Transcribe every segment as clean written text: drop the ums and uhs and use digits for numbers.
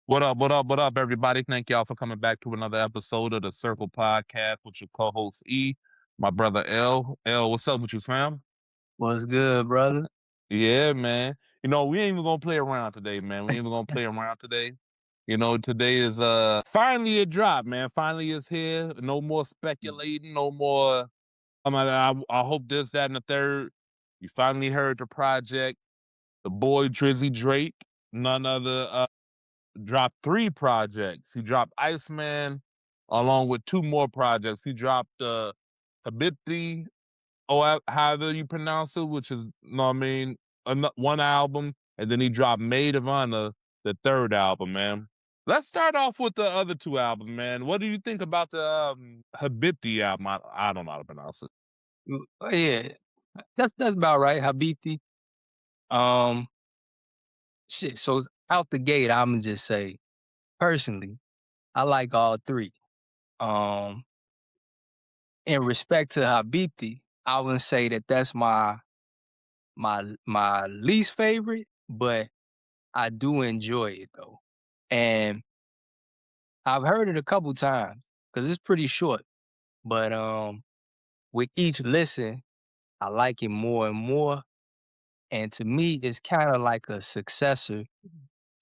What up, what up, what up, everybody? Thank y'all for coming back to another episode of the Circle Podcast with your co-host E, my brother L. L, what's up with you, fam? What's good, brother? Yeah, man. We ain't even gonna play around today, man. We ain't even gonna play around today. Today is finally a drop, man. Finally it's here. No more speculating, no more I hope this, that, and the third. You finally heard the project. The boy Drizzy Drake, none other dropped 3 projects. He dropped Iceman along with 2 more projects. He dropped Habibti, or however you pronounce it, which is, what I mean, one album, and then he dropped Maid, the 3rd album, man. Let's start off with the other 2 albums, man. What do you think about the Habibti album? I don't know how to pronounce it. Yeah, that's about right, Habibti. Um, shit. So out the gate, I'ma just say, personally, I like all three. Um, in respect to Habibti, I wouldn't say that that's my least favorite, but I do enjoy it though, and I've heard it a couple times because it's pretty short. But with each listen, I like it more and more. And to me, it's kind of like a successor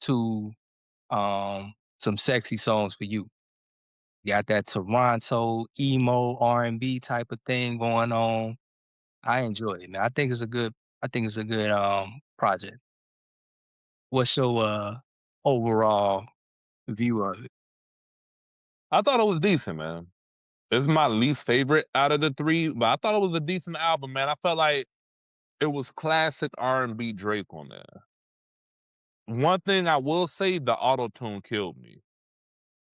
to some sexy songs for you. Got that Toronto emo R&B type of thing going on. I enjoy it, man. I think it's a good project. What's your overall view of it? I thought it was decent, man. It's my least favorite out of the 3, but I thought it was a decent album, man. I felt like it was classic R&B Drake on there. One thing I will say, the auto-tune killed me.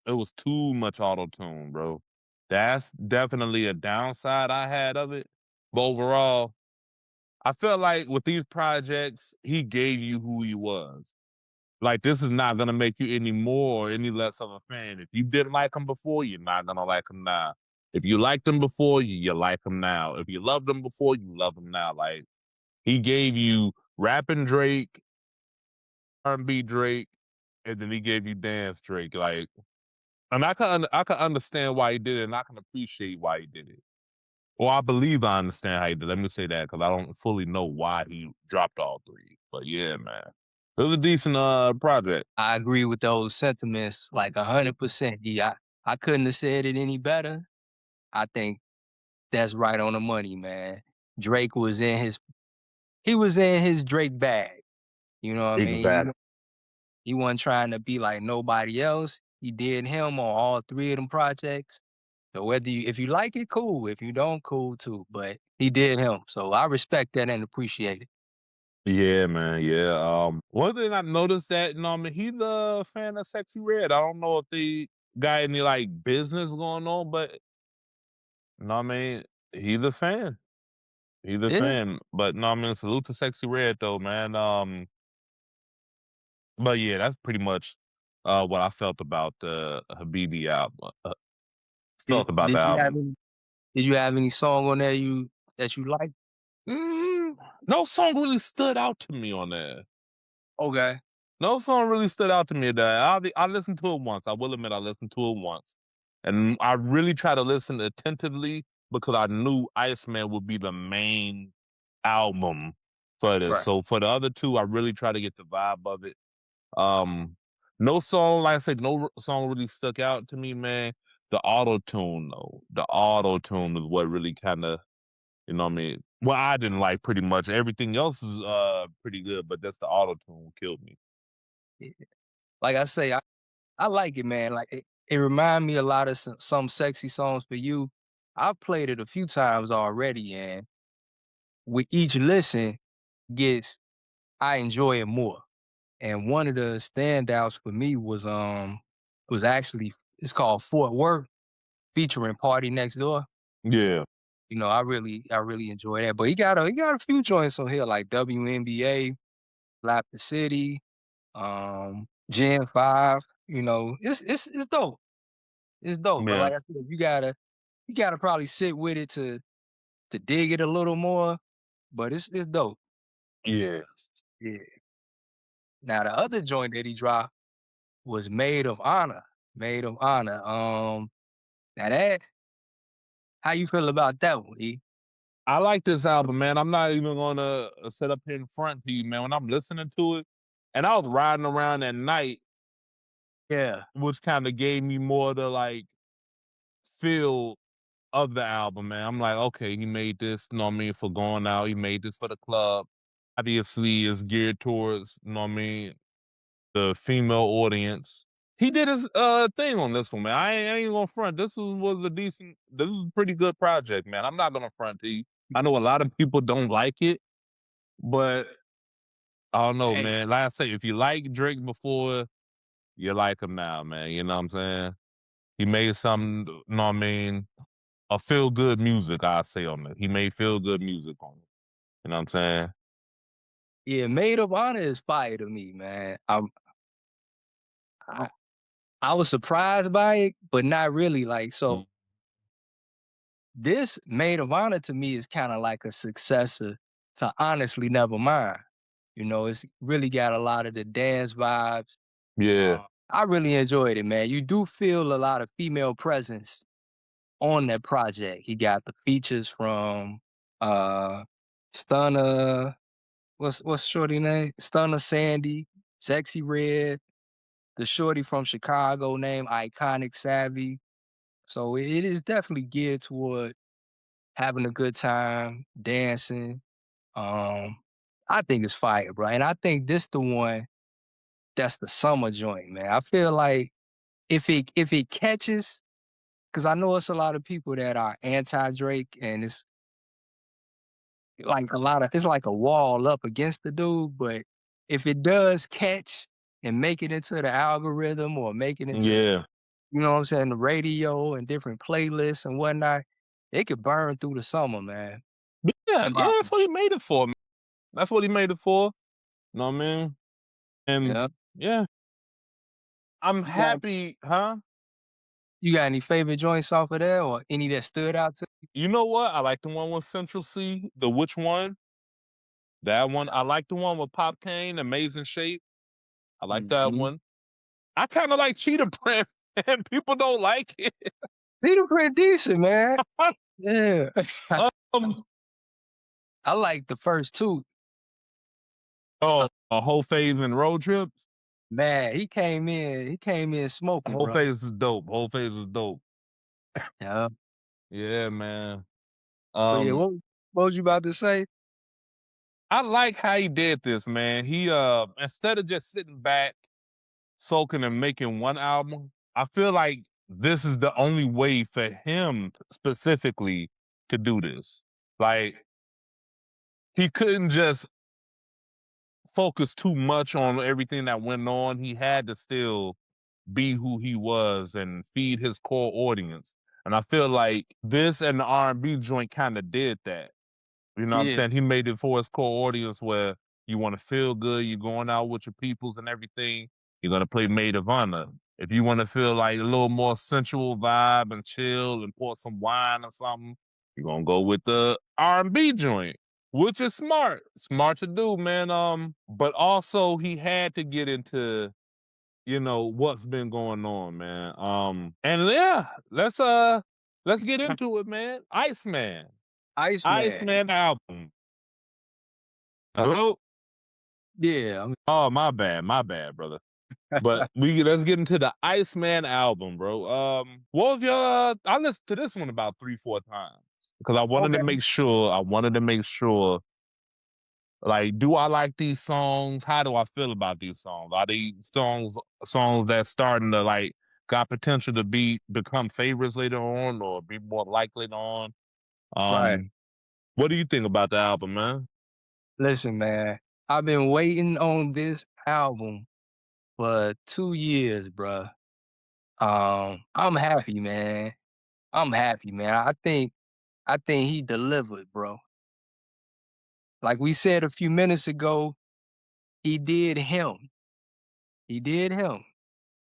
It was too much auto-tune, bro. That's definitely a downside I had of it. But overall, I felt like with these projects, he gave you who he was. Like, this is not gonna make you any more or any less of a fan. If you didn't like him before, you're not gonna like him now. If you liked him before, you like him now. If you loved him before, you love him now. Like, he gave you rapping Drake, R&B Drake, and then he gave you dance Drake. Like, and I can understand why he did it, and I can appreciate why he did it. Or I believe I understand how he did. Let me say that because I don't fully know why he dropped all 3. But yeah, man, it was a decent project. I agree with those sentiments like 100%. Yeah, I couldn't have said it any better. I think that's right on the money, man. Drake was in his he was in his Drake bag. You know what I mean? Exactly. He wasn't trying to be like nobody else. He did him on all three of them projects. So if you like it, cool. If you don't, cool too. But he did him. So I respect that and appreciate it. Yeah, man. Yeah. One thing I noticed that, I mean, he's a fan of Sexy Red. I don't know if they got any like business going on, but no, I mean, he's a fan. He's a Yeah. fan. But no, I mean, salute to Sexy Red though, man. But yeah, that's pretty much what I felt about the Habibi album. Did Felt about the did you have album. any did you have any song on there that you like? Mm, no song really stood out to me on there. Okay. No song really stood out to me that I listened to it once. I will admit I listened to it once, and I really tried to listen attentively because I knew Iceman would be the main album for this. Right. So for the other 2, I really tried to get the vibe of it. Um, no song, like I said, no song really stuck out to me, man. The auto tune though, the auto tune is what really kind of, what I mean. Well, I didn't like pretty much everything else is pretty good, but that's the auto tune killed me. Yeah. Like I say, I like it, man. Like it remind me a lot of some sexy songs for you. I've played it a few times already, and with each listen, gets I enjoy it more. And one of the standouts for me was actually it's called Fort Worth featuring Party Next Door. Yeah. I really enjoy that. But he got a few joints on here like WNBA, Lap the City, Gen 5. It's dope. It's dope. But Yeah. like I said, you gotta probably sit with it to dig it a little more. But it's dope. Yeah. Yeah. Now the other joint that he dropped. was Maid of Honor. Maid of Honor. Now that how you feel about that one, E? I like this album, man. I'm not even gonna sit up here in front to you, man. When I'm listening to it, and I was riding around at night, Yeah. which kind of gave me more the like feel of the album, man. I'm like, okay, he made this, you know what I mean, for going out. He made this for the club. Obviously, it's geared towards, you know what I mean, the female audience. He did his thing on this one, man. I ain't gonna front. This was a pretty good project, man. I'm not gonna front to you. I know a lot of people don't like it, but I don't know, Hey, man. Like I say, if you like Drake before, you like him now, man. You know what I'm saying? He made some, you know what I mean, a feel good music, I say on it. He made feel good music on it. You know what I'm saying? yeah, Maid of Honor is fire to me, man. I I was surprised by it, but not really. Like, Mm. so this Maid of Honor to me is kind of like a successor to Honestly Nevermind. You know, it's really got a lot of the dance vibes. Yeah, I really enjoyed it, man. You do feel a lot of female presence on that project. He got the features from uh Stunner, what's shorty name? Stunner Sandy, Sexy Red, the shorty from Chicago named Iconic Savvy. So it is definitely geared toward having a good time, dancing. Um, I think it's fire, bro. And I think this the one that's the summer joint, man. I feel like if it catches, because I know it's a lot of people that are anti Drake, and it's like a lot of it's like a wall up against the dude. But if it does catch and make it into the algorithm or make it into, yeah, you know what I'm saying, the radio and different playlists and whatnot, it could burn through the summer, man. yeah, In yeah. my That's what he made it for. Man. That's what he made it for. You know what I mean? And Yeah. yeah, I'm You got happy, huh? you got any favorite joints off of there or any that stood out to you? You know what? I like the one with Central C. The which one? That one. I like the one with Pop Kane, Amazing Shape. I like that Mhm. one. I kind of like Cheetah Print, and people don't like it. Peter Crit decent, man. Yeah. um, I like the first 2. oh, Uh, a whole phase in road trips. Man, he came in smoking, Whole bro. phase is dope. Whole phase is dope. Yeah. Yeah, man. But yeah, Um, what was you about to say? I like how he did this, man. He instead of just sitting back, soaking and making one album, I feel like this is the only way for him specifically to do this. Like he couldn't just focus too much on everything that went on. He had to still be who he was and feed his core audience. And I feel like this and the R&B joint kind of did that. You know what I'm Yeah. saying? He made it for his core audience where you want to feel good, you're going out with your peoples and everything, you're gonna play Maid of Honor. If you want to feel like a little more sensual vibe and chill and pour some wine or something, you're gonna go with the R&B joint, which is smart. Smart to do, man. But also he had to get into, you know, what's been going on, man. And yeah, let's get into it, man. Iceman. Iceman. Iceman album. Hello? Yeah, Oh, my bad, brother. But we let's get into the Iceman album, bro. What was your I listened to this one about 3, 4 times because okay. I wanted to make sure, like, do I like these songs? How do I feel about these songs? Are these songs that's starting to like got potential to become favorites later on or be more like later on? Right. What do you think about the album, man? Listen, man, I've been waiting on this album for 2 years, bruh. I'm happy, man. I'm happy, man. I think he delivered, bro. Like we said a few minutes ago, he did him. He did him.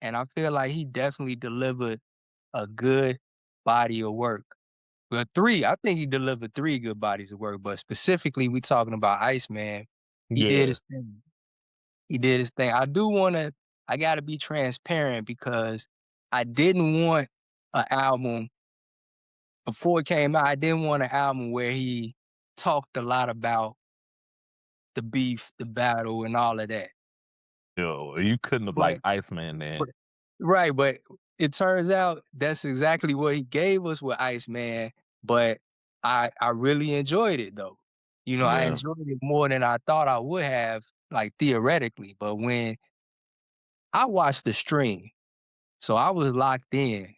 And I feel like he definitely delivered a good body of work. Well, 3, I think he delivered 3 good bodies of work, but specifically we talking about Iceman. He did Yeah. his thing. He did his thing. I do wanna I gotta be transparent because I didn't want an album before it came out. I didn't want an album where he talked a lot about the beef, the battle, and all of that. Yo, you couldn't have But liked Iceman then. but right, but it turns out that's exactly what he gave us with Iceman, but I really enjoyed it though. You know, I Yeah. enjoyed it more than I thought I would have, like, theoretically, but when I watched the stream, so I was locked in,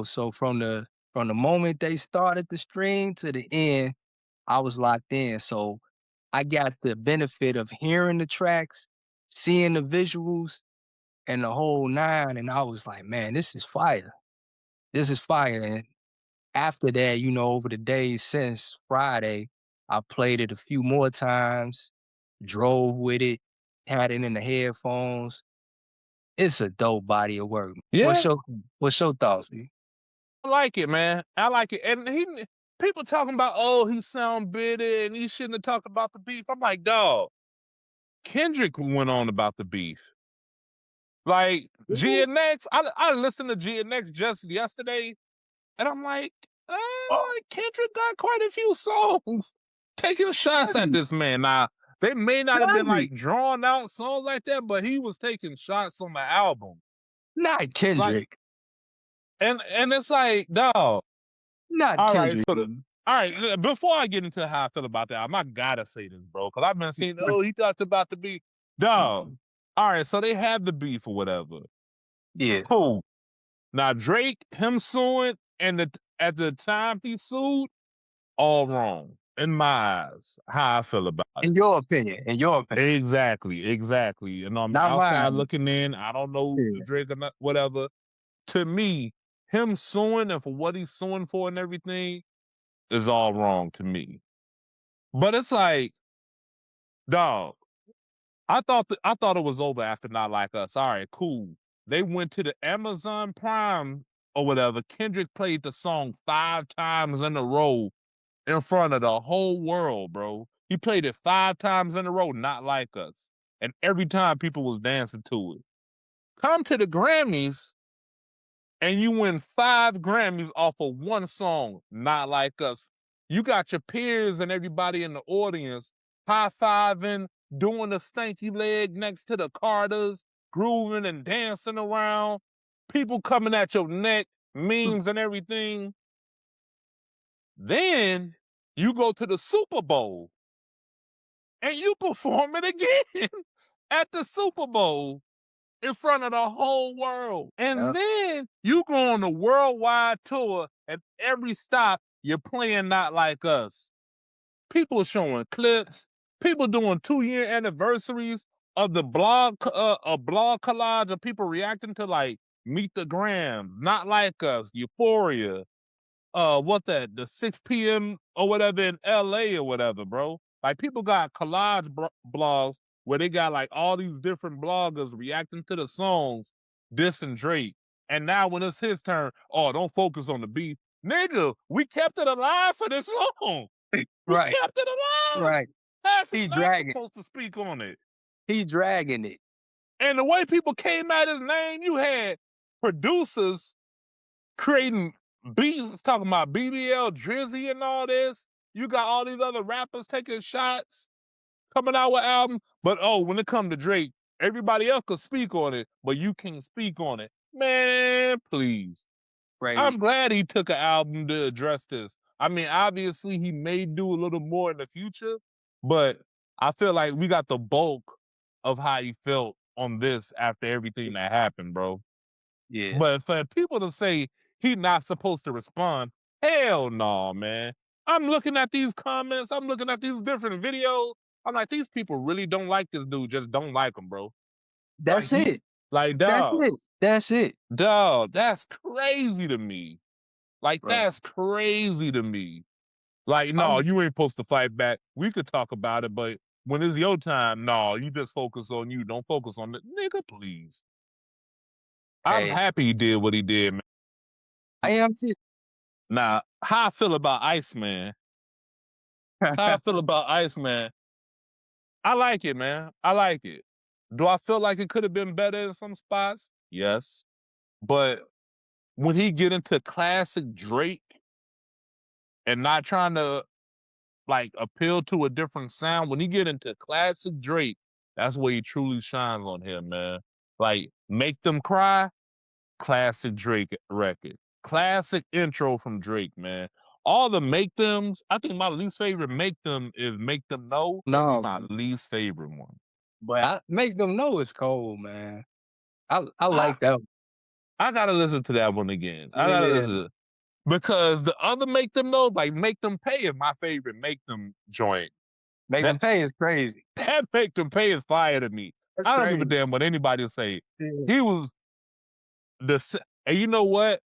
so from the moment they started the stream to the end, I was locked in, so I got the benefit of hearing the tracks, seeing the visuals, and the whole 9, and I was like, "Man, this is fire. This is fire," and after that, over the days since Friday, I played it a few more times, drove with it, had it in the headphones. It's a dope body of work. Yeah, What's your thoughts, E? I like it, man. I like it. And people talking about, oh, he sound bitter and he shouldn't have talked about the beef. I'm like, dog, Kendrick went on about the beef. Like Really? GNX, I listened to GNX just yesterday, and I'm like, Oh, Kendrick got quite a few songs taking shots does at he? this man. Now, they may not have been Does he? like drawn out songs like that, but he was taking shots on the album. Not Like, Kendrick. and it's like, dog. Not All right, Kendrick. so all right. Before I get into how I feel about that, I gotta say this, bro, because I've been seeing. Oh, he talked about the beef, dog. All right, so they have the beef or whatever. Yeah. Cool. Now Drake, him suing, and at the time he sued, all wrong in my eyes. How I feel about In it. your opinion, in your opinion. Exactly, exactly. And I'm Not outside mine. looking in. I don't know Yeah. if Drake or not, whatever. To me, him suing and for what he's suing for and everything is all wrong to me. But it's like, dog, I thought it was over after Not Like Us. All right, cool. They went to the Amazon Prime or whatever. Kendrick played the song 5 times in a row in front of the whole world, bro. He played it 5 times in a row, Not Like Us. And every time people was dancing to it. Come to the Grammys and you win 5 Grammys off of one song, Not Like Us. You got your peers and everybody in the audience high-fiving, doing the stanky leg next to the Carters, grooving and dancing around, people coming at your neck, memes and everything. Then you go to the Super Bowl and you perform it again at the Super Bowl in front of the whole world. And Yep. then you go on a worldwide tour, and every stop you're playing Not Like Us. People showing clips, people doing 2-year anniversaries of the a blog collage of people reacting to like Meet the Graham, Not Like Us, Euphoria, what that the 6 p.m. or whatever in LA or whatever, bro. Like people got collage blogs where they got like all these different bloggers reacting to the songs, dissing Drake. And now when it's his turn, oh, don't focus on the beef. Nigga, we kept it alive for this long. We Right. kept it alive. Right. Half is He not dragging. supposed to speak on it. He dragging it. And the way people came at his name, you had producers creating beats, talking about BBL, Drizzy, and all this. You got all these other rappers taking shots, coming out with albums. But oh, when it comes to Drake, everybody else could speak on it, but you can't speak on it. Man, please. I'm Crazy. glad he took an album to address this. I mean, obviously he may do a little more in the future, but I feel like we got the bulk of how he felt on this after everything that happened, bro. Yeah. But for people to say he not supposed to respond, hell no, man. I'm looking at these comments, I'm looking at these different videos. I'm like, these people really don't like this dude, just don't like him, bro. Like That's he it. like That's dog, it. That's it. dog, that's crazy to me. Like Bro. that's crazy to me. Like, no, I'm you ain't supposed to fight back. We could talk about it, but when it's your time, no, you just focus on you. Don't focus on the nigga, please. I'm Hey, happy he did what he did, man. I am too. Now, how I feel about Iceman. How I feel about Iceman. I like it, man. I like it. Do I feel like it could have been better in some spots? Yes. But when he get into classic Drake and not trying to like appeal to a different sound, when he get into classic Drake, that's where he truly shines on him, man. Like Make Them Cry, classic Drake record. Classic intro from Drake, man. All the Make Thems, I think my least favorite Make Them is Make Them Know. No, My least favorite one. but I make them know it's cold, man. I I like that. I gotta listen to that one again. I gotta Yeah, listen because the other Make Them Know, like Make Them Pay is my favorite Make Them joint. make That them pay is crazy. that Make Them Pay is fire to me. That's I don't give a crazy. damn what anybody say. Yeah. He was and you know what?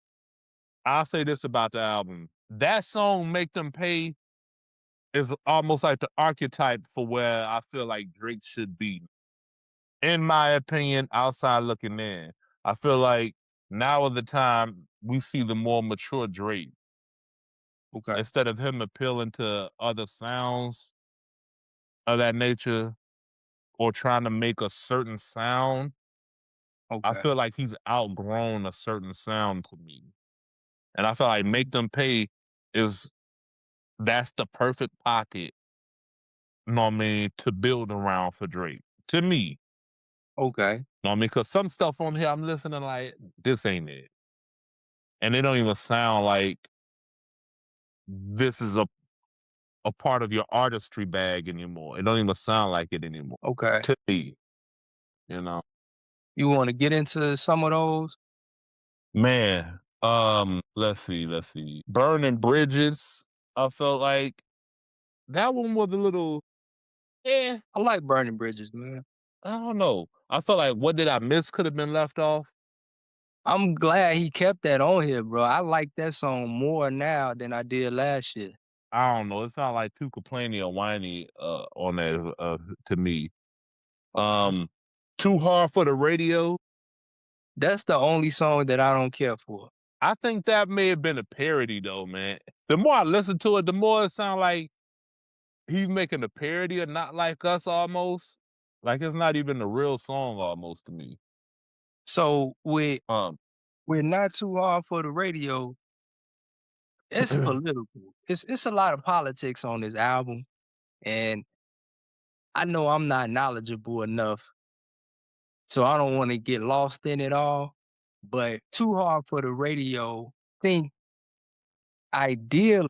I'll say this about the album. That song Make Them Pay is almost like the archetype for where I feel like Drake should be. In my opinion, outside looking in. I feel like now of the time we see the more mature Drake. Okay. Instead of him appealing to other sounds of that nature or trying to make a certain sound, I Okay. feel like he's outgrown a certain sound to me. And I feel like Make Them Pay is that's the perfect pocket, you know what I mean, to build around for Drake. To me. Okay. You know what I mean? Because some stuff on here I'm listening like, this ain't it. And it don't even sound like this is a part of your artistry bag anymore. It don't even sound like it anymore. Okay. To me, you know. You wanna get into some of those? Man, let's see. Burning Bridges, I felt like that one was a little, eh, I like burning bridges, man. I don't know. I felt like what did I miss could have been left off. I'm glad he kept that on here, bro. I like that song more now than I did last year. I don't know. It sounded like too complaining or whiny on there to me. Um, Too Hard for the Radio. That's the only song that I don't care for. I think that may have been a parody though, man. The more I listen to it, the more it sounds like he's making a parody of Not Like Us almost. Like it's not even a real song almost to me. So Um with Not Too Hard for the Radio, it's political. It's a lot of politics on this album, and I know I'm not knowledgeable enough, so I don't wanna get lost in it all, but Too Hard for the Radio, think ideally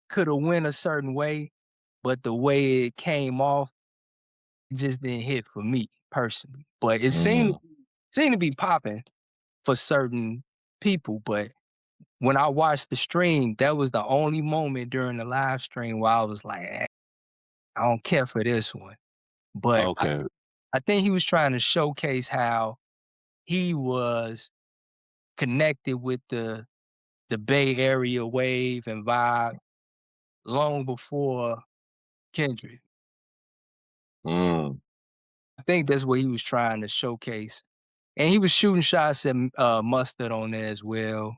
coulda went a certain way, but the way it came off just didn't hit for me personally. But it mm, seemed to be popping for certain people, but when I watched the stream, that was the only moment during the live stream where I was like, I don't care for this one. But okay. I think he was trying to showcase how he was connected with the Bay Area wave and vibe long before Kendrick. Mm, I think that's what he was trying to showcase. And he was shooting shots at Mustard on there as well.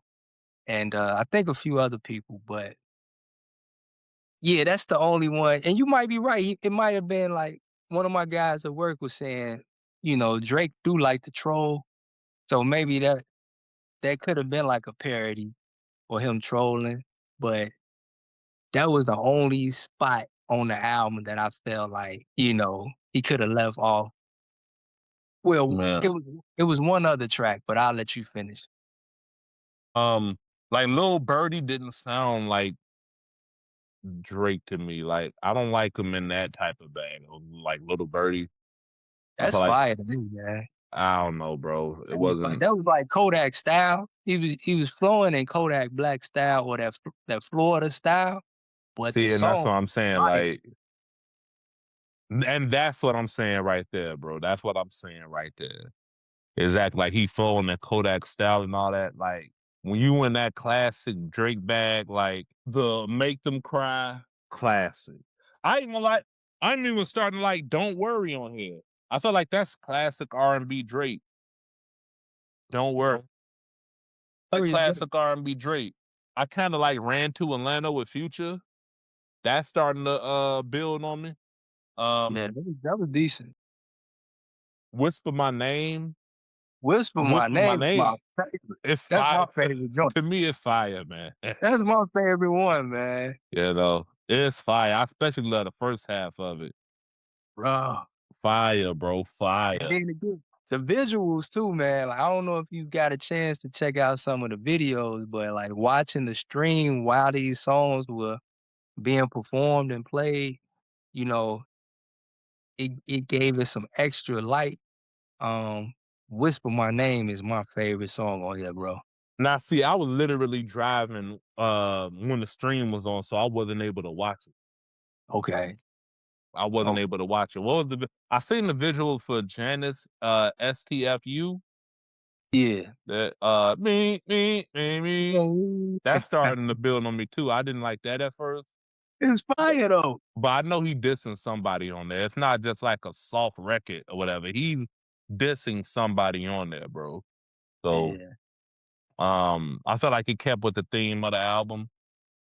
And I think a few other people, but yeah, that's the only one. And you might be right. It might have been like one of my guys at work was saying, Drake do like to troll. So maybe that could have been like a parody or him trolling. But that was the only spot on the album that I felt like, he could have left off. Well, man. it was one other track, but I'll let you finish. Um like Lil Birdie didn't sound like Drake to me. Like I don't like him in that type of bag. Like Little Birdie. I That's feel like fire to me, man. I don't know, bro. It That was fire. wasn't. That was like Kodak style. He was flowing in Kodak Black style or that Florida style, but the See, and that's song what I'm was saying. fire. Like, and that's what I'm saying right there, bro. That's what I'm saying right there. Exactly. Like he flowing the Kodak style and all that. Like when you in that classic Drake bag, like the Make Them Cry classic. I ain't gonna like. I'm even starting to like Don't Worry on here. I feel like that's classic R&B Drake. Don't worry. Like Hurry is good. classic R&B Drake. I kind of like Ran to Atlanta with Future. That's starting to build on me. Yeah, Um that was decent. Whisper My Name. Whisper My Whisper My Name is my Name. favorite. It's That's my fire. favorite joint. To me, it's fire, man. That's my favorite one, man. You know, it's fire. I especially love the first half of it. Bro. Fire, bro. And Fire. then again, the visuals too, man. Like, I don't know if you got a chance to check out some of the videos, but like watching the stream while these songs were being performed and played, you know, it gave it some extra light. Um, Whisper My Name is my favorite song on here, bro. Now, see, I was literally driving when the stream was on, so I wasn't able to watch it. Okay. I wasn't Okay. able to watch it. What was I seen the visual for Janice STFU. Yeah. That me. That's starting to build on me too. I didn't like that at first. It's But fire though. but I know he dissing somebody on there. It's not just like a soft record or whatever. He's dissing somebody on there, bro. So Yeah. I felt like it kept with the theme of the album.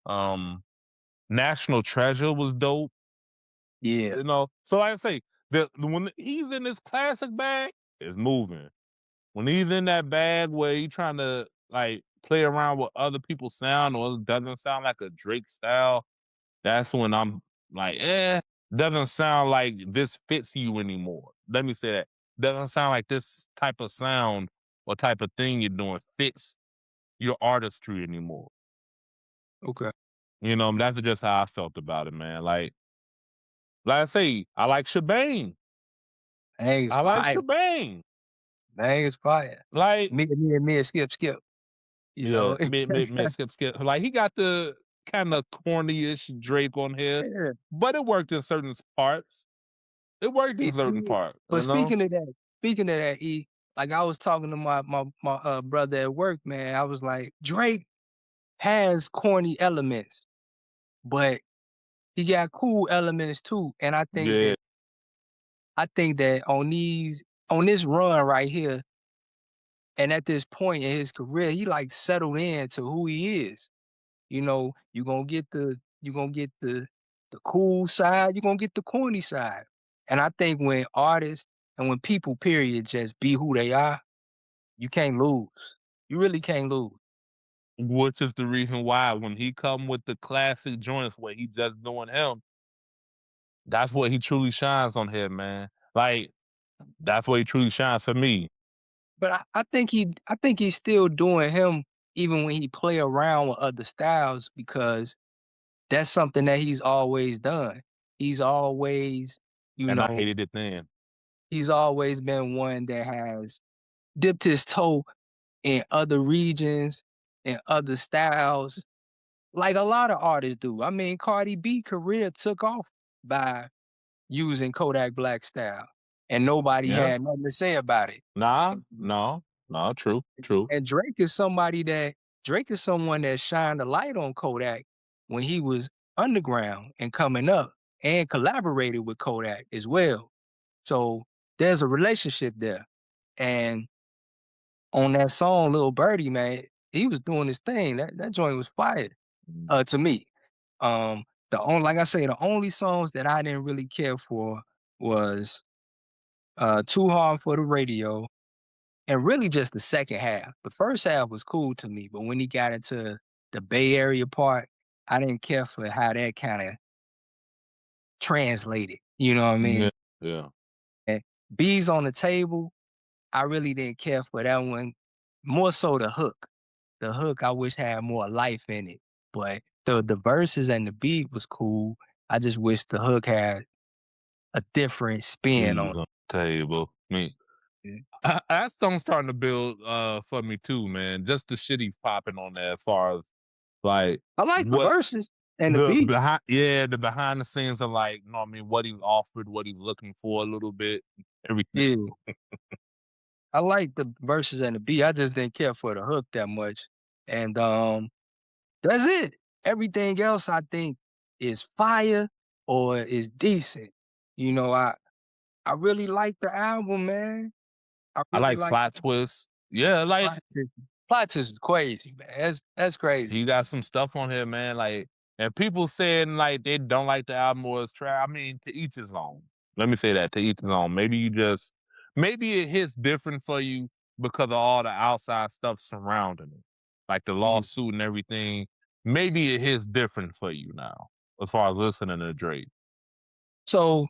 Um National Treasure was dope, Yeah. you know. So like I say, when he's in this classic bag, it's moving. When he's in that bag where he trying to like play around with other people's sound or it doesn't sound like a Drake style, that's when I'm like, doesn't sound like this fits you anymore. Let me say that. Doesn't sound like this type of sound or type of thing you're doing fits your artistry anymore. Okay. You know, that's just how I felt about it, man. Like I say, I like Shebang. Dang, it's I like fire. Shebang. Dang, it's fire. Like, Me and skip, you yeah, know? skip. Like he got the kind of corny-ish Drake on here, Yeah. but it worked in certain parts. It worked in It certain did. parts, But you know? speaking of that, E, like I was talking to my brother at work, man. I was like, Drake has corny elements, but he got cool elements too. And Yeah. I think that on this run right here, and at this point in his career, he like settled in to who he is. You know, you're gonna get the cool side, you're gonna get the corny side. And I think when artists and when people period just be who they are, you can't lose. You really can't lose. Which is the reason why when he come with the classic joints where he just doing him, that's what he truly shines on here, man. Like, that's what he truly shines for me. But I think he's still doing him even when he play around with other styles because that's something that he's always done. He's always, you And I know, hated it then. he's always been one that has dipped his toe in other regions and other styles, like a lot of artists do. I mean, Cardi B career took off by using Kodak Black style, and nobody Yeah. had nothing to say about it. Nah, And no, true, true. and Drake is someone that shined a light on Kodak when he was underground and coming up and collaborated with Kodak as well. So there's a relationship there. And on that song, Lil Birdie, man, he was doing his thing. That joint was fire, Mm. to me. The only like I say, the only songs that I didn't really care for was Too Hard for the Radio and really just the second half. The first half was cool to me, but when he got into the Bay Area part, I didn't care for how that kind of translated. You know what I Yeah, mean? yeah. And Bees on the Table, I really didn't care for that one. More so the hook. The hook I wish had more life in it. But the verses and the beat was cool. I just wish the hook had a different spin Please on on the table. Me. it. That song's starting to build for me too, man. Just the shit he's popping on there as far as like I like the what verses and the beat. the behind the scenes of like, you know what I mean, what he's offered, what he's looking for a little bit, everything. Yeah. I like the verses and the beat. I just didn't care for the hook that much. And that's it. Everything else I think is fire or is decent. You know, I really like the album, man. I I really like like plot twists. Yeah, like Plot Twist. Plot Twist is crazy, man. That's crazy. he got some stuff on here, man. Like, and people saying like they don't like the album or it's trash. I mean, to each his own. Let me say that to each his own. Maybe you just maybe it hits different for you because of all the outside stuff surrounding it, like the Yeah. lawsuit and everything. Maybe it hits different for you now as far as listening to Drake. So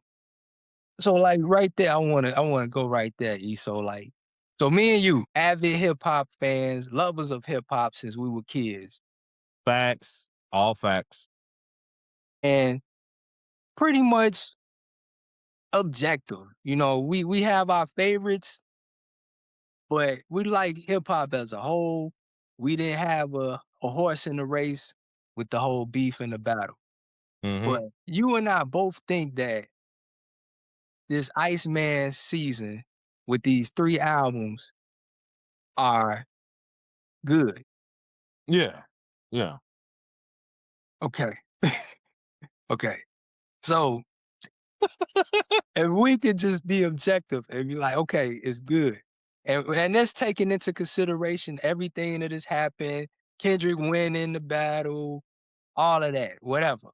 like right there, I wanna go right there, E. So like, so me and you, avid hip hop fans, lovers of hip hop since we were kids, Facts, all facts. and pretty much objective. You know, we have our favorites, but we like hip hop as a whole. We didn't have a horse in the race with the whole beef and the battle. Hmm. But you and I both think that this Iceman season with these 3 albums are good. Yeah, yeah. Okay. Okay. So if we could just be objective and be like, okay, it's good. And that's taking into consideration everything that has happened, Kendrick winning the battle, all of that, whatever.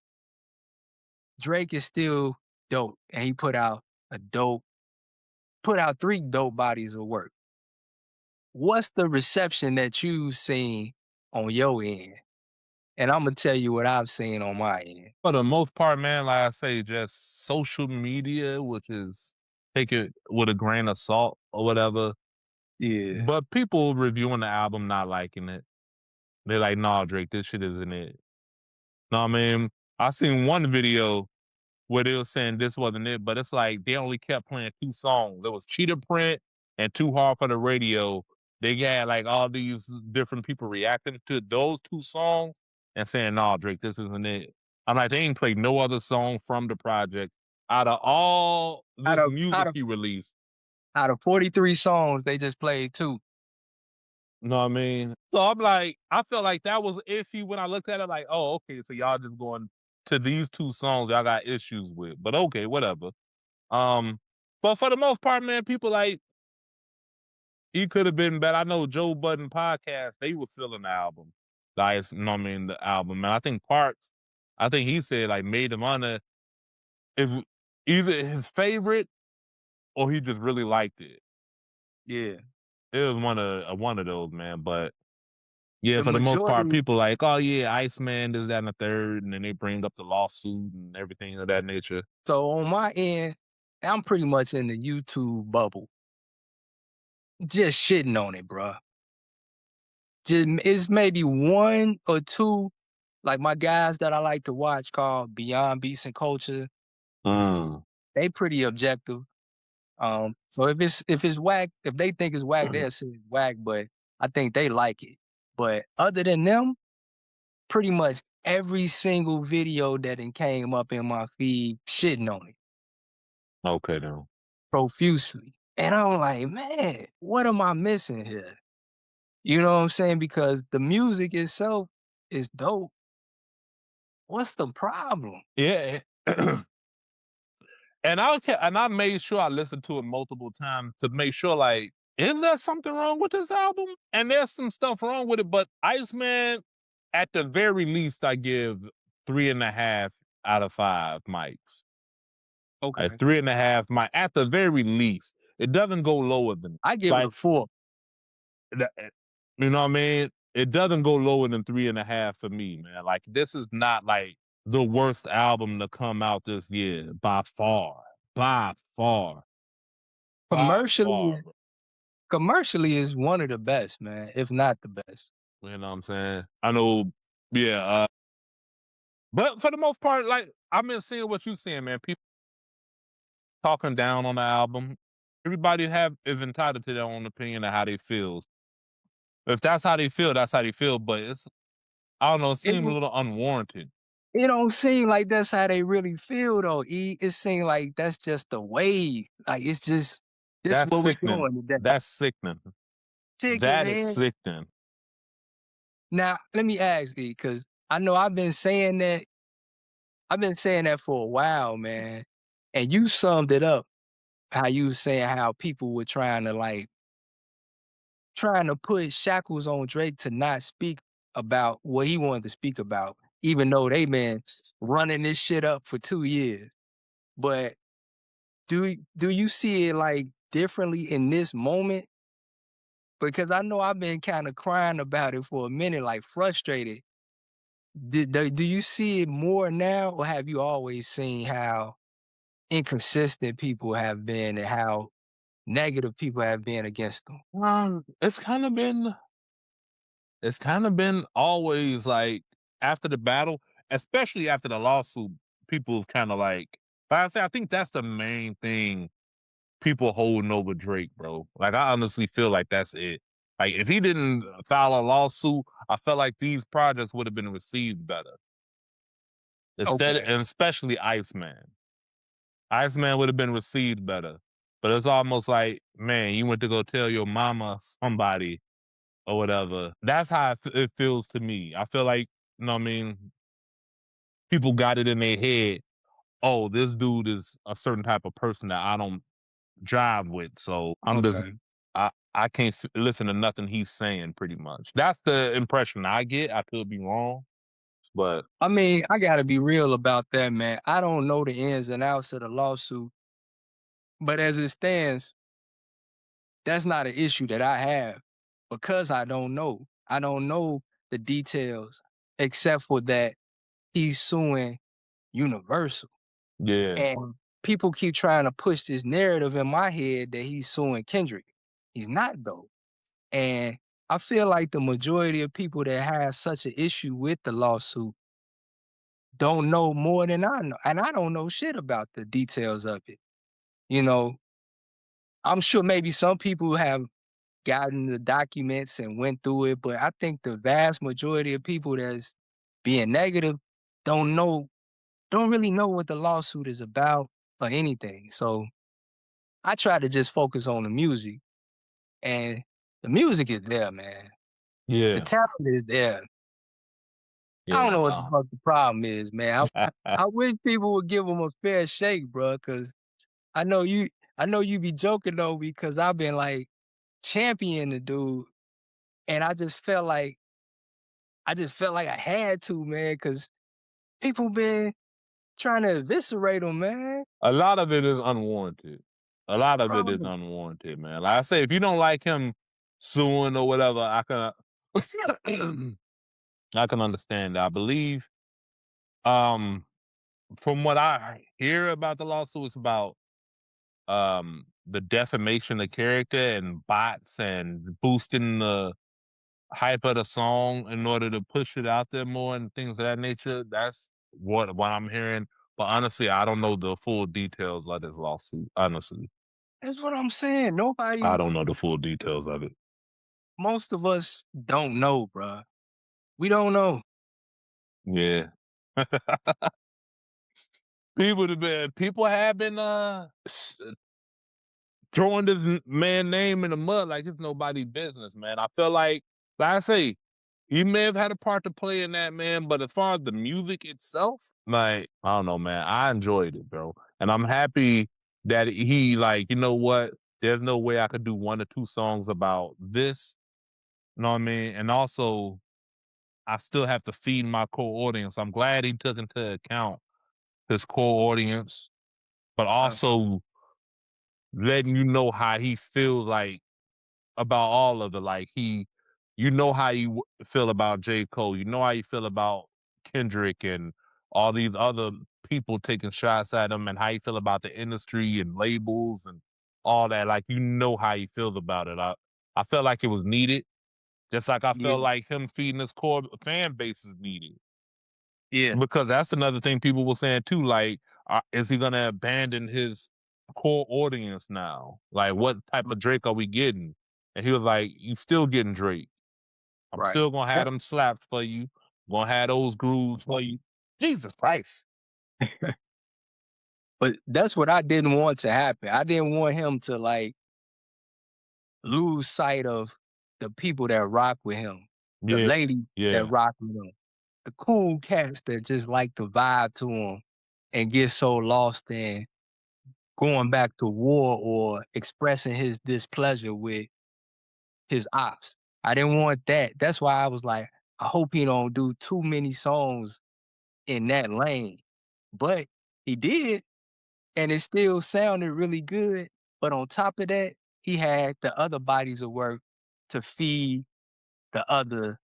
Drake is still dope. And he put out 3 dope bodies of work. What's the reception that you've seen on your end? And I'm gonna tell you what I've seen on my end. For the most part, man, like I say, just social media, which is take it with a grain of salt or whatever. Yeah. But people reviewing the album not liking it. They're like, "Nah, Drake, this shit isn't it." Know what I mean? I seen one video where they were saying this wasn't it, but it's like they only kept playing 2 songs. There was Cheetah Print and Too Hard for the Radio. They had like all these different people reacting to those 2 songs and saying, "Nah, Drake, this isn't it." I'm like, they ain't played no other song from the project out of all Out this of out music of he released. out of 43 songs, they just played 2. Know what I mean? So I'm like, I felt like that was iffy when I looked at it. Like, oh, okay, so y'all just going to these 2 songs y'all got issues with, but okay, whatever. Um, but for the most part, man, people like he could have been better. I know Joe Budden podcast, they were feeling the album. Like, you know what I mean, the album. And I think Parks, I think he said like made him honor if either his favorite or he just really liked it. Yeah. It was one of those, man. But yeah, The for the most part, majority people like, oh yeah, Iceman, this, that, and the third, and then they bring up the lawsuit and everything of that nature. so on my end, I'm pretty much in the YouTube bubble, just shitting on it, bruh. Just it's maybe 1 or 2, like my guys that I like to watch called Beyond Beats and Culture, Mm. they pretty objective. So if it's whack, if they think it's whack, they'll say it's whack, but I think they like it. But other than them, pretty much every single video that done came up in my feed shitting on it Okay, then. profusely. And I'm like, man, what am I missing here? You know what I'm saying? Because the music itself is dope. What's the problem? Yeah. And I made sure I listened to it multiple times to make sure, like, is there something wrong with this album? And there's some stuff wrong with it, but Iceman, at the very least, I give 3.5 out of 5 mics. Like Okay. 3.5 mic at the very least. It doesn't go lower than I give it a like 4. you know what I mean? It doesn't go lower than 3.5 for me, man. Like this is not like the worst album to come out this year by far. By far. By Commercially far, bro. commercially is one of the best, man, if not the best. You know what I'm saying? I know, yeah, but for the most part, like I've been seeing what you saying, man. People talking down on the album. Everybody have is entitled to their own opinion of how they feel. If that's how they feel, that's how they feel. But it's I don't know, it It seemed a don't little unwarranted. it don't seem like that's how they really feel though, E. It seems like that's just a wave. Like it's just this That's what we sickening. doing today. That's sickening. Chicken That is head. sickening. Now let me ask E, because I know I've been saying that for a while, man. And you summed it up how you was saying how people were trying to put shackles on Drake to not speak about what he wanted to speak about, even though they been running this shit up for 2 years. But do you see it like differently in this moment because I know I've been kinda crying about it for a minute, like, frustrated. Do you see it more now, or have you always seen how inconsistent people have been and how negative people have been against them? It's kind of been always like after the battle, especially after the lawsuit, people's kind of like I say, I think that's the main thing people holding over Drake, bro. Like I honestly feel like that's it. Like if he didn't file a lawsuit, I felt like these projects would have been received better. Instead, Okay, and especially Iceman. Iceman would have been received better. But it's almost like, man, you went to go tell your mama somebody or whatever. That's how it feels to me. I feel like, you know what I mean? People got it in their head. Oh, this dude is a certain type of person that I don't jive with. So okay. I can't listen to nothing he's saying pretty much. That's the impression I get. I could be wrong, but I mean, I gotta be real about that, man. I don't know the ins and outs of the lawsuit, but as it stands, that's not an issue that I have because I don't know. I don't know the details except for that he's suing Universal. yeah, And people keep trying to push this narrative in my head that he's suing Kendrick. He's not though. And I feel like the majority of people that have such an issue with the lawsuit don't know more than I know. And I don't know shit about the details of it. You know, I'm sure maybe some people have gotten the documents and went through it, but I think the vast majority of people that's being negative don't know, don't really know what the lawsuit is about or anything. So I try to just focus on the music, and the music is there, man. The yeah, talent is there. I don't yeah. know what the No. fuck the problem is, man. I wish people would give him a fair shake, bro. Cause I know you I know you be joking though, because I've been like championing the dude, and I just felt like I had to, man, cause people been trying to eviscerate him, man. A lot of it is unwarranted. A lot of it is Bro, unwarranted, man. Like I say, if you don't like him suing or whatever, I can I can understand that. I believe, um, from what I hear about the lawsuit, it's about the defamation of character and bots and boosting the hype of the song in order to push it out there more and things of that nature. That's what I'm hearing. But honestly, I don't know the full details of this lawsuit. Honestly, that's what I'm saying. I Nobody don't know the full details of it. most of us don't know, bro. We don't know. Yeah. People have been throwing this man name in the mud like it's nobody business, man. I feel like I say, he may have had a part to play in that, man. But as far as the music itself, like I don't know, man. I enjoyed it, bro, and I'm happy that he like, you know what? There's no way I could do one or two songs about this. You know what I mean? And also, I still have to feed my core audience. I'm glad he took into account his core audience, but Uh, also letting you know how he feels like about all of it. Like you know how you feel about J. Cole. You know how you feel about Kendrick and all these other people taking shots at him, and how you feel about the industry and labels and all that. Like you know how he feels about it. I felt like it was needed, just like I yeah, felt like him feeding his core fan base is needed. yeah, Because that's another thing people were saying too. Like, is he gonna abandon his core audience now? Like, what type of Drake are we getting? And he was like, "You still getting Drake. I'm right. still gonna have That them slaps for you. Gonna have those grooves for you." Jesus Christ. but that's what I didn't want to happen. I didn't want him to, like, lose sight of the people that rock with him, the Yeah, ladies that yeah, rock with him, the cool cats that just like to vibe to him and get so lost in going back to war or expressing his displeasure with his ops. I didn't want that. That's why I was like, I hope he don't do too many songs in that lane. But he did, and it still sounded really good. But on top of that, he had the other bodies of work to feed the other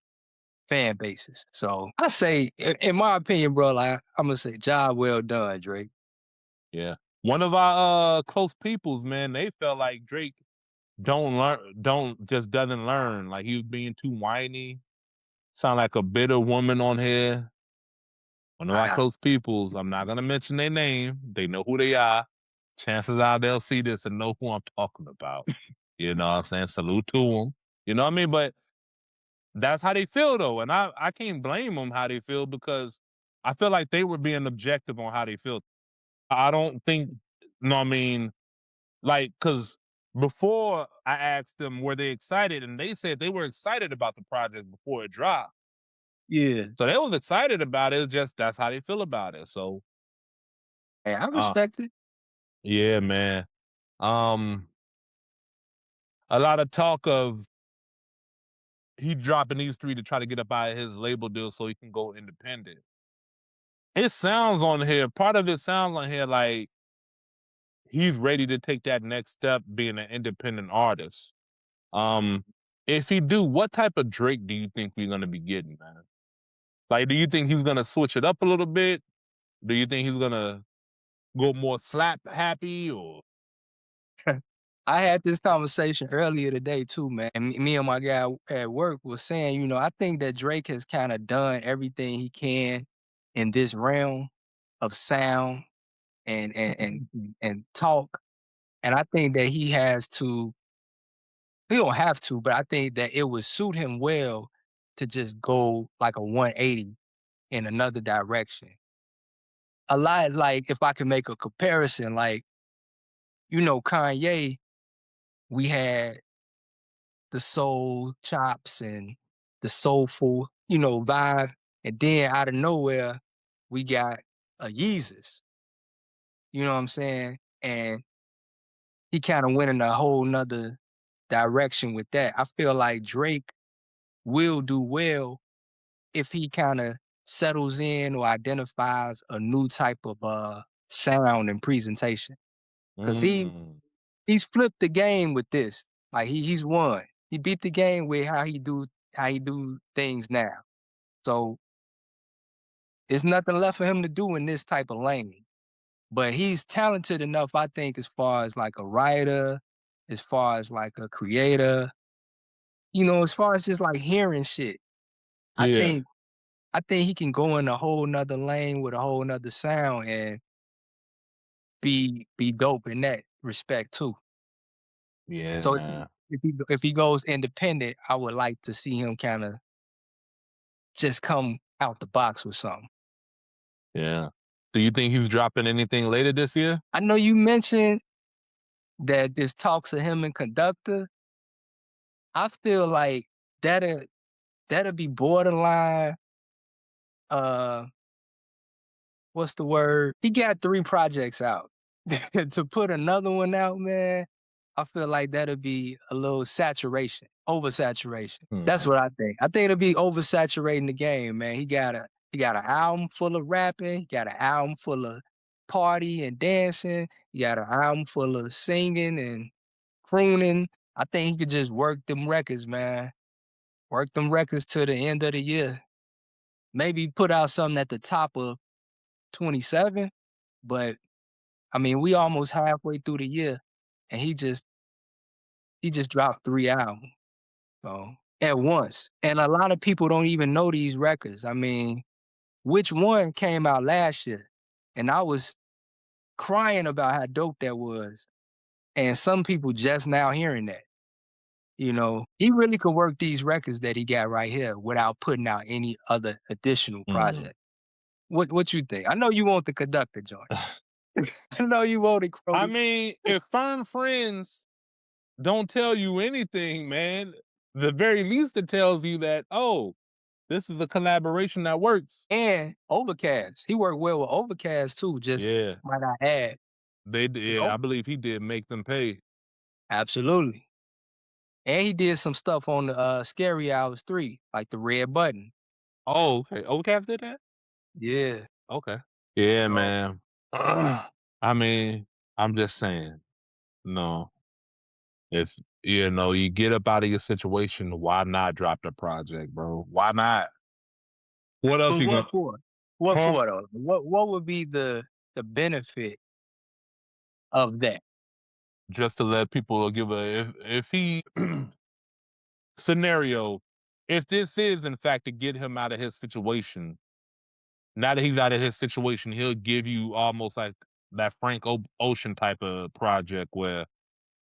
fan bases. So I say, in my opinion, bro, like I'm gonna say, job well done, Drake. Yeah. One of our close peoples, man, they felt like Drake doesn't learn. Like he was being too whiny. Sound like a bitter woman on here. One of our Wow. close peoples, I'm not gonna mention their name. They know who they are. Chances are they'll see this and know who I'm talking about. You know what I'm saying? Salute to them. You know what I mean? But that's how they feel though, and I can't blame them how they feel because I feel like they were being objective on how they feel. I don't think, no, I mean, like, cause before I asked them were they excited, and they said they were excited about the project before it dropped. Yeah. So they was excited about it. It's just that's how they feel about it. So, Hey, I uh, respect it. yeah, man. Um, a lot of talk of he dropping these three to try to get up out of his label deal so he can go independent. It sounds on here. Part of it sounds on here like he's ready to take that next step, being an independent artist. Um, if he do, what type of Drake do you think we're gonna be getting, man? Like, do you think he's gonna switch it up a little bit? Do you think he's gonna go more slap happy or? I had this conversation earlier today too, man. And me and my guy at work was saying, I think that Drake has kind of done everything he can in this realm of sound and talk. And I think that he don't have to, but I think that it would suit him well to just go like a 180 in another direction. A lot like if I can make a comparison, like, Kanye, we had the soul chops and the soulful, vibe. And then out of nowhere, we got a Yeezus. You know what I'm saying? And he kind of went in a whole nother direction with that. I feel like Drake will do well if he kind of settles in or identifies a new type of sound and presentation. Cause Mm, he's flipped the game with this. Like he's won. He beat the game with how he do things now. So there's nothing left for him to do in this type of lane. But he's talented enough, I think, as far as like a writer, as far as like a creator, as far as just like hearing shit. I yeah, think I think he can go in a whole nother lane with a whole nother sound and be dope in that respect too. yeah, So man, if he goes independent, I would like to see him kind of just come out the box with something. yeah. Do you think he's dropping anything later this year? I know you mentioned that there's talks of him and Conductor. I feel like that'll that'll be borderline. Uh, what's the word? He got 3 projects out. To put another one out, man, I feel like that'll be a little saturation, oversaturation. That's Hmm. what I think. I think it'll be oversaturating the game, man. He got an album full of rapping, he got an album full of party and dancing, he got an album full of singing and crooning. I think he could just work them records, man. Work them records to the end of the year. Maybe put out something at the top of 27, but I mean, we almost halfway through the year, and he just dropped 3 albums, so at once, and a lot of people don't even know these records. I mean, which one came out last year? And I was crying about how dope that was, and some people just now hearing that. He really could work these records that he got right here without putting out any other additional Mm. project. What you think? I know you want the Conductor joint. I know you want it, I Crody. mean, if firm friends don't tell you anything, man, the very least it tells you that, oh, this is a collaboration that works. And Overcast. He worked well with Overcast too, just Yeah, might I add. yeah, I believe he did make them pay. Absolutely. And he did some stuff on the Scary Hours 3, like the red button. Oh, okay. Overcast did that? Yeah. Okay. Yeah, So man. I mean, I'm just saying. No. If you get up out of your situation, why not drop the project, bro? Why not? What else But you what gonna for? What huh? for though? What would be the benefit of that? Just to let people give a if he scenario, if this is in fact to get him out of his situation, now that he's out of his situation, he'll give you almost like that Ocean type of project where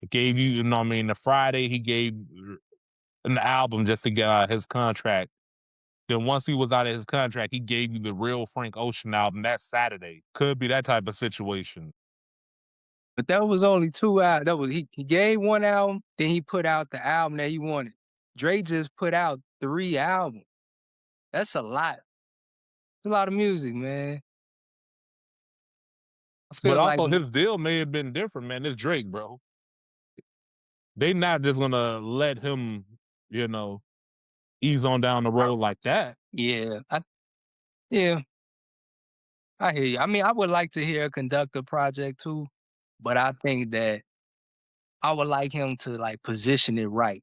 he gave you, you know what I mean, the Friday he gave an album just to get out of his contract. Then once he was out of his contract, he gave you the real Frank Ocean album that Saturday. Could be that type of situation. But that was only 2 out that was he gave 1 album, then he put out the album that he wanted. Dre just put out 3 albums. That's a lot. It's a lot of music, man. I But feel like also his deal may have been different, man. It's Drake, bro. They not just gonna let him, you know, ease on down the road like that. yeah, yeah, I hear you. I mean, I would like to hear a Conductor project too, but I think that I would like him to, like, position it right,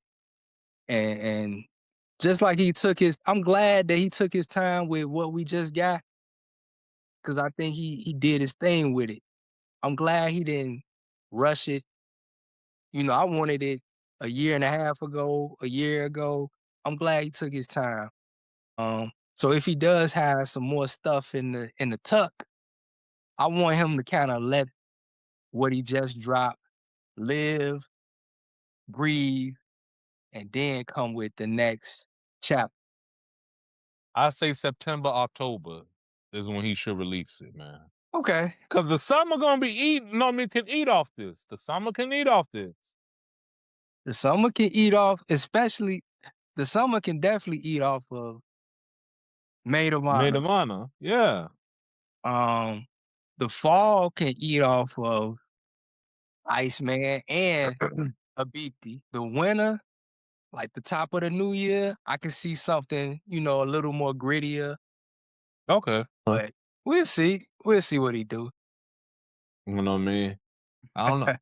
and just like he took his I'm glad that he took his time with what we just got, because I think he did his thing with it. I'm glad he didn't rush it. I wanted it a year and a half ago, a year ago. I'm glad he took his time. So if he does have some more stuff in the tuck, I want him to kinda let what he just dropped live, breathe, and then come with the next chapter. I say September, October is when he should release it, man. Okay. Cause the summer gonna be eating, no, I mean, can eat off this. The summer can eat off this. The summer can eat off, especially the summer can definitely eat off of Maid of Maid Honor. of Honor, yeah. Um, the fall can eat off of Iceman and Habibti. The winter, like the top of the new year, I can see something, a little more grittier, Okay. but we'll see. We'll see what he do. You know what I mean? I don't know. Like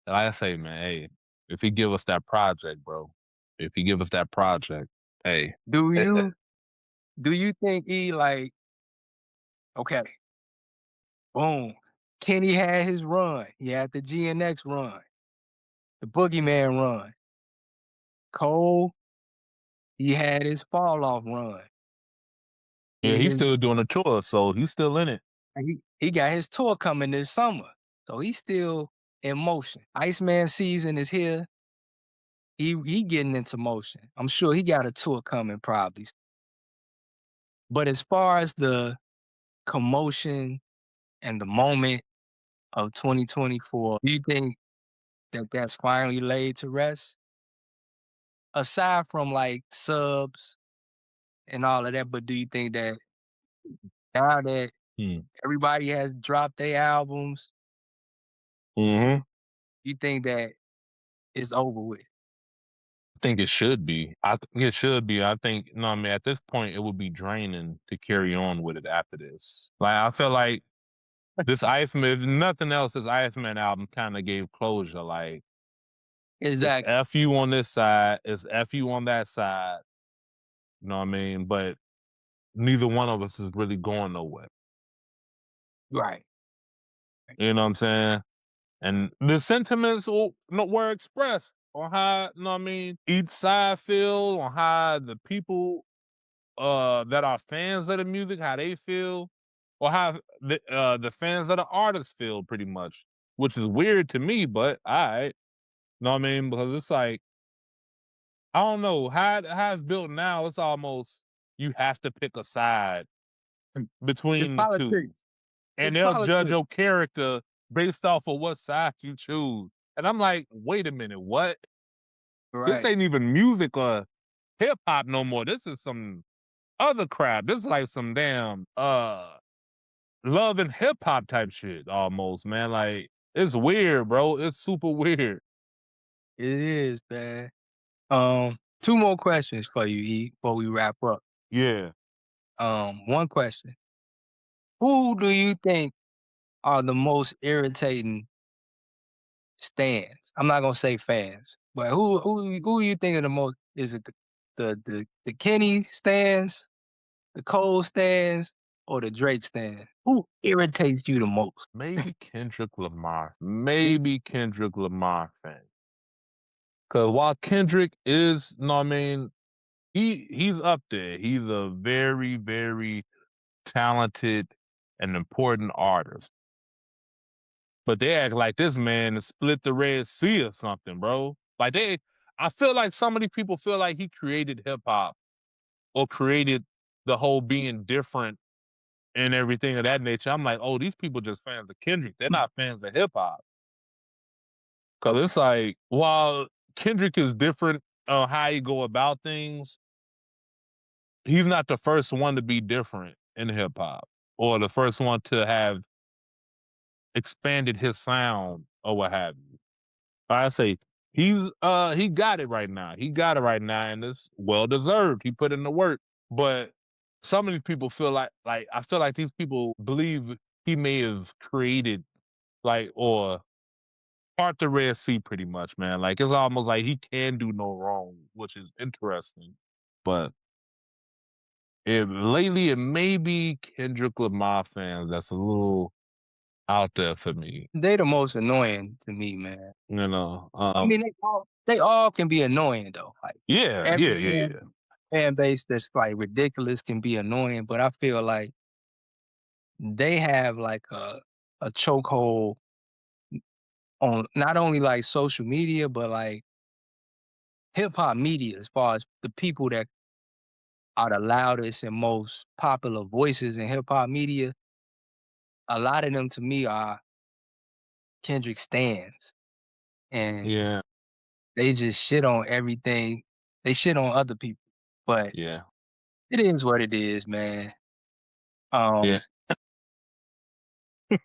I say, man, hey, if he give us that project, bro, if he give us that project, hey, Do you do you think he like, okay, boom. Kenny had his run. He had the GNX run, the Boogeyman run. Cole, he had his fall off run. yeah, Get he's his still doing a tour, so he's still in it. he got his tour coming this summer. So he's still in motion. Iceman season is here. He getting into motion. I'm sure he got a tour coming probably. But as far as the commotion and the moment of 2024, do you think that that's finally laid to rest? Aside from like subs and all of that, but do you think that now that Hmm. everybody has dropped their albums, Mm-hmm. you think that it's over with? I think it should be. I think it should be. I think, no, I mean, at this point, it would be draining to carry on with it after this. Like, I feel like this Iceman, if nothing else, this Iceman album kind of gave closure. Like, it's Exactly. F you on this side, it's F you on that side. You know what I mean? But neither one of us is really going nowhere. Right. You know what I'm saying? And the sentiments were expressed on how, you know what I mean, each side feel, on how the people that are fans of the music, how they feel, or how the fans of the artist feel pretty much. Which is weird to me, but alright. Know what I mean? Because it's like, I don't know, how it's built now, it's almost you have to pick a side It's between the two. politics. And It's they'll judge politics. your character based off of what side you choose. And I'm like, wait a minute, what? This Right. ain't even music or hip hop no more. This is some other crap. This is like some damn love and hip hop type shit almost, man. Like, it's weird, bro. It's super weird. It is, man. Two more questions for you, E, before we wrap up. Yeah. One question. Who do you think are the most irritating stands. I'm not gonna say fans, but who you think of the most? Is it the Kenny stands, the Cole stands, or the Drake stands? Who irritates you the most? Maybe Kendrick Lamar. Maybe Kendrick Lamar fan. Cause while Kendrick is, no, I mean, he's up there. He's a very, very talented and important artist. But they act like this man has split the Red Sea or something, bro. I feel like so many people feel like he created hip hop or created the whole being different and everything of that nature. I'm like, oh, these people just fans of Kendrick. They're not fans of hip hop. Cause it's like, while Kendrick is different on how he go about things, he's not the first one to be different in hip hop or the first one to have expanded his sound or what have you. I say he got it right now. He got it right now, and it's well deserved. He put in the work. But some of these people feel like I feel like these people believe he may have created or part the Red Sea pretty much, man. Like it's almost like he can do no wrong, which is interesting. But lately it may be Kendrick Lamar fans that's a little out there for me. They the most annoying to me, man. You know. I mean, they all can be annoying though. Like Yeah, every yeah, yeah, yeah. fan base that's like ridiculous can be annoying, but I feel like they have like a chokehold on not only like social media, but like hip hop media as far as the people that are the loudest and most popular voices in hip hop media. A lot of them to me are Kendrick stans, and Yeah, they just shit on everything. They shit on other people, but yeah, it is what it is, man. yeah. Um,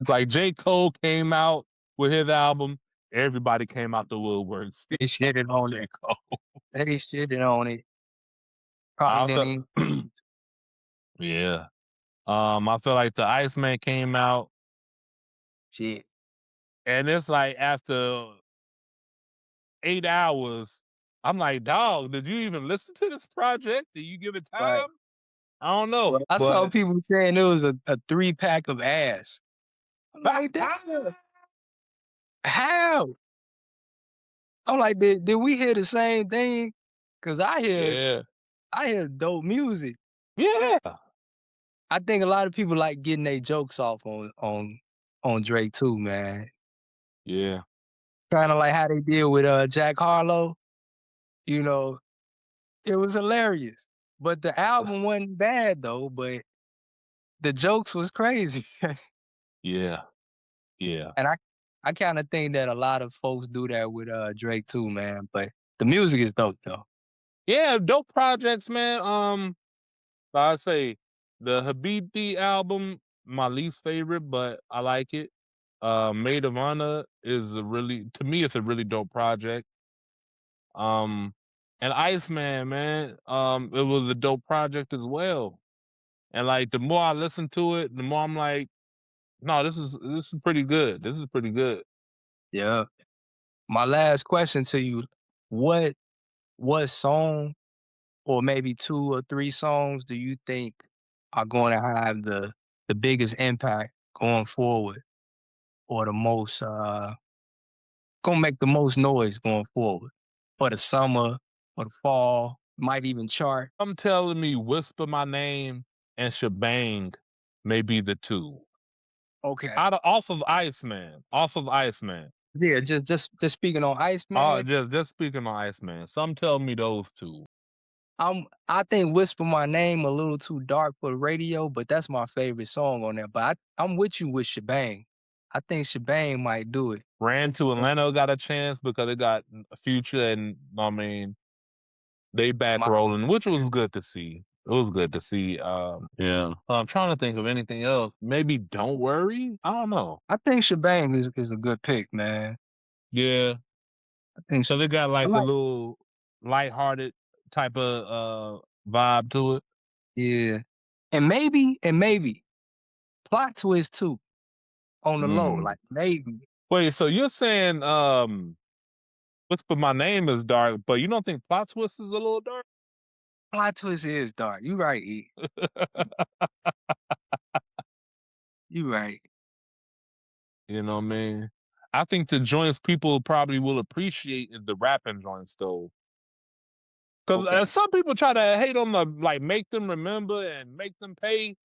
Like J. Cole came out with his album, everybody came out the woodworks they shitted on on J. it. Cole. They shitted on it. Probably I didn't felt even yeah. I feel like the Iceman came out shit. and it's like after 8 hours, I'm like, dog, did you even listen to this project? Did you give it Right. time? I don't know. I saw But people saying it was a 3-pack of ass. I'm like, damn, how? I'm like, did we hear the same thing? Cause yeah. I hear dope music. Yeah. I think a lot of people like getting their jokes off on Drake too, man. Yeah. Kinda like how they did with Jack Harlow, you know, it was hilarious. But the album wasn't bad though, but the jokes was crazy. Yeah. Yeah. And I kinda think that a lot of folks do that with Drake too, man. But the music is dope though. Yeah, dope projects, man. I say the Habibti album, my least favorite, but I like it. Maid is a really to me it's a really dope project. Um and Iceman, man, it was a dope project as well. And like the more I listen to it, the more I'm like, no, this is pretty good. This is pretty good. Yeah. My last question to you, what what song or maybe 2 or 3 songs do you think are gonna have the biggest impact going forward or the most, gonna make the most noise going forward for the summer or the fall, might even chart? I'm telling me Whisper My Name and Shebang may be the two. Okay. Out of off of Iceman. Off of Iceman. Yeah, just speaking on Oh, Iceman, just speaking on Iceman. Some tell me those two. I think Whisper My Name a little too dark for the radio, but that's my favorite song on there, but I'm with you with Shebang. I think Shebang might do it. Ran to Atlanta got a chance because it got Future and I mean they back My rolling, which was good to see. It was good to see. Yeah. I'm trying to think of anything else. Maybe Don't Worry? I don't know. I think Shebang is a good pick, man. Yeah. I think So they got I like a like little lighthearted type of vibe to it. yeah. And maybe plot twist too on the low, Mm. like maybe. Wait, so you're saying, Whisper My Name is dark, but you don't think Plot Twist is a little dark? Plot twist is dark. You right, E. You right. You know what I mean? I think the joints people probably will appreciate is the rapping joints though. Cause Okay. some people try to hate on the like make them remember and make them pay.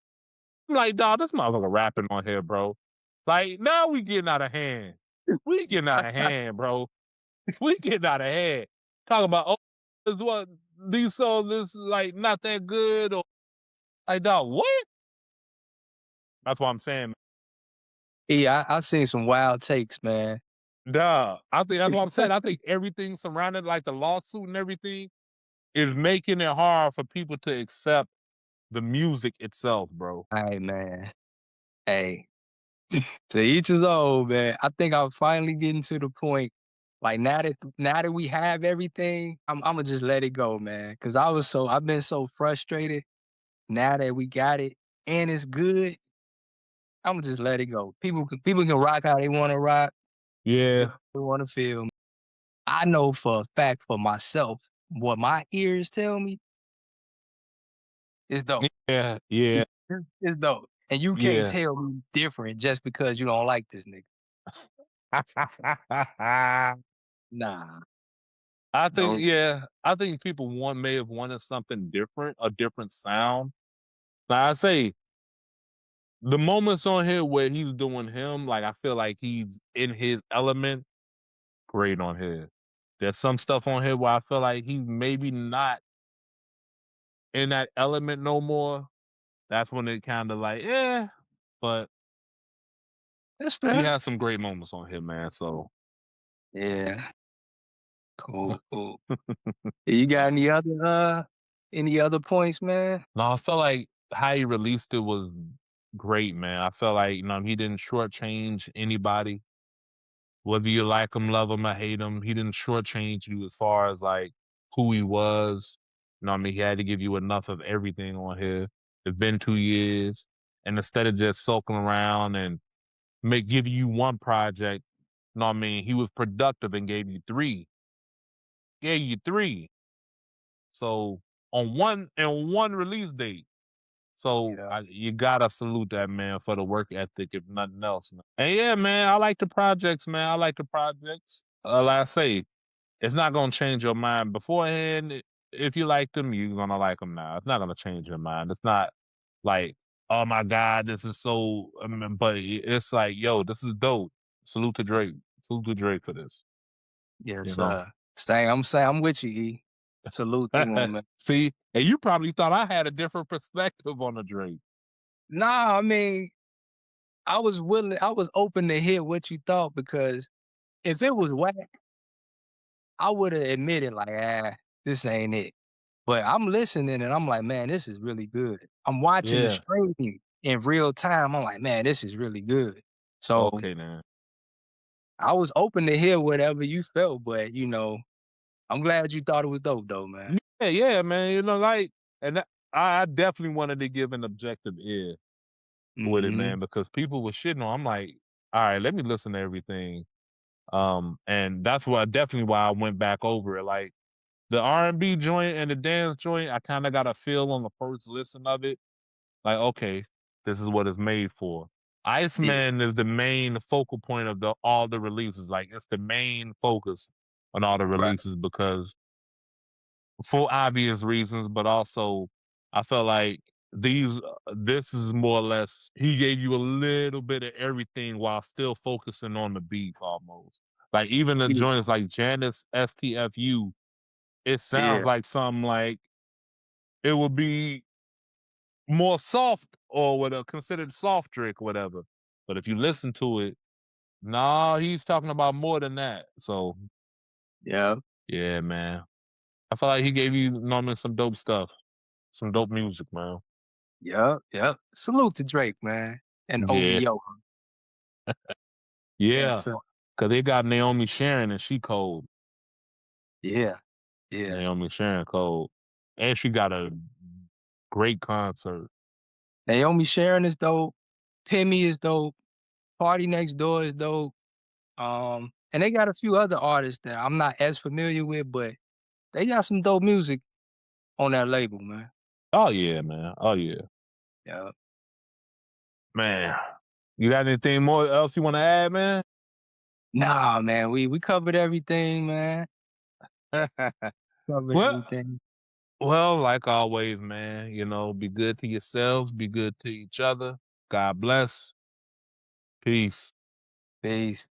I'm like, dog, this motherfucker rapping on here, bro. Like now we getting out of hand. We getting out of hand, bro. We getting out of hand. Talking about oh, is what these songs is like not that good or like dog, what? That's what I'm saying. Yeah, I seen some wild takes, man. Duh. I think that's what I'm saying. I think everything surrounding like the lawsuit and everything is making it hard for people to accept the music itself, bro. Hey, man. Hey, to each his own, man. I think I'm finally getting to the point. Like now that we have everything, I'ma just let it go, man. Cause I've been so frustrated. Now that we got it and it's good, I'ma just let it go. People can rock how they want to rock, feel Yeah, how they want to feel. I know for a fact for myself, what my ears tell me is dope. yeah, yeah, It's dope. And you can't yeah. tell me different just because you don't like this nigga. Nah, I think, don't. yeah, I think people may have wanted something different, a different sound. Like I say, the moments on here where he's doing him, like I feel like he's in his element, great on here. There's some stuff on here where I feel like he's maybe not in that element no more. That's when it kind of like, yeah, but That's he fair. has some great moments on here, man. So Yeah. Cool, cool. You got any other points, man? no, I felt like how he released it was great, man. I felt like he didn't shortchange anybody, whether you like him, love him, or hate him. He didn't shortchange you as far as like who he was. He had to give you enough of everything on here. It's been 2 years, and instead of just sulking around and make give you one project, he was productive and gave you three. Gave you three. So on one release date. So Yeah. you gotta salute that man for the work ethic, if nothing else. Man. And yeah, man, I like the projects, man. I like the projects. Like I say, it's not gonna change your mind beforehand. If you like them, you're gonna like them now. It's not gonna change your mind. It's not like, oh my god, this is so. But it's like, yo, this is dope. Salute to Drake. Salute to Drake for this. Yes, You know. sir. I'm with you, E. Salute to him, man. See, and you probably thought I had a different perspective on the Drake. Nah, I mean, I was open to hear what you thought because if it was whack, I would have admitted like, this ain't it. But I'm listening and I'm like, man, this is really good. I'm watching the Yeah. streaming in real time. I'm like, man, this is really good. So Okay, then. I was open to hear whatever you felt, but I'm glad you thought it was dope though, man. Yeah, yeah, man. Like, and I definitely wanted to give an objective ear with it, Mhm. man, because people were shitting on. I'm like, all right, let me listen to everything. And that's definitely why I went back over it. Like the R&B joint and the dance joint, I kind of got a feel on the first listen of it. Like, okay, this is what it's made for. Yeah, Iceman is the main focal point of all the releases. Like, it's the main focus on all the right. releases because for obvious reasons, but also I felt like this is more or less he gave you a little bit of everything while still focusing on the beats almost. Like even the Yeah, joints like Janice STFU, it sounds yeah, like something like it would be more soft or what considered soft Drake or whatever. But if you listen to it, nah, he's talking about more than that. So yeah, yeah, man. I feel like he gave you some dope stuff. Some dope music, man. yeah, yeah. Salute to Drake, man, and Yeah, OVO. Yes, yeah. sir. Cause they got Naomi Sharon and she cold. Yeah, yeah. Naomi Sharon cold. And she got a great concert. Naomi Sharon is dope. Pimmy is dope. Party Next Door is dope. And they got a few other artists that I'm not as familiar with, but they got some dope music on that label, man. Oh yeah, man. Oh yeah, Yeah. man. You got anything more else you want to add, man? Nah, man, we covered everything, man. Covered well, everything. well, like always, man. Be good to yourselves. Be good to each other. God bless. Peace. Peace.